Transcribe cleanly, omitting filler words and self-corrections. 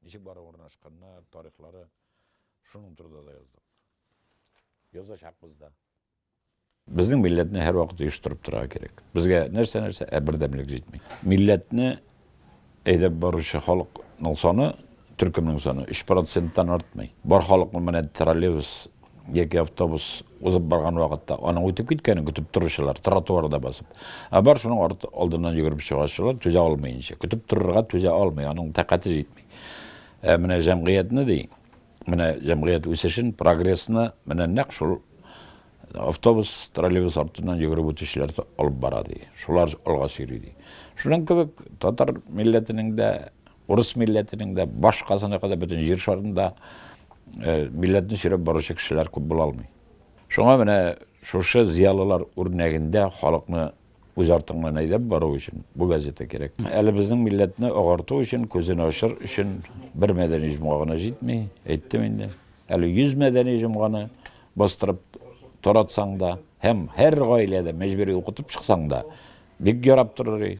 ничек бара орнашканына, тарихлары шуның турда да яздык. Яза шакбыз да. Биздин миллетни һәр вакыт уюштырып турарга керек. Бизге нәрсә бердәмлек җитми. Милләтне әйдәп баручы халыкның саны, төркемнең саны 3%-тан артмый. Бар халыкны менә троллейбус яки автобус узып барган вакытта аның үтеп киткәнен көтеп торучылар тротуарда басып. Бар шуның алдыннан йөгереп чыгачылар түзә алмаенча. Көтеп торырга түзә алмый, аның тәкате җитми. Менә җәмгыятьне ди, менә җәмгыять үсешен, прогрессны менә нәкъ шул автобус, троллейбус артыннан йөгереп үтүчеләр алып бара ди. Шулар алга сүйри ди. Шундан кебек татар милләтенең дә, урыс милләтенең дә башкасына кадәр бөтен җир шарында милләтне сөйрәп баручы кешеләр күп була алмый. Шуңа менә шушы зиялылар үрнәгендә халыкны үз артыннан әйдәп бару өчен бу газета кирәк. Әле безнең милләтне агарту өчен, күзен ачыр өчен бер мәдәни җомга гына җитми, әйттем инде. Әле 100 мәдәни җомганы бастырып таратсаң да, һәм һәр гаиләдә мәҗбүри укытып чыксаң да, бик ярап торыр.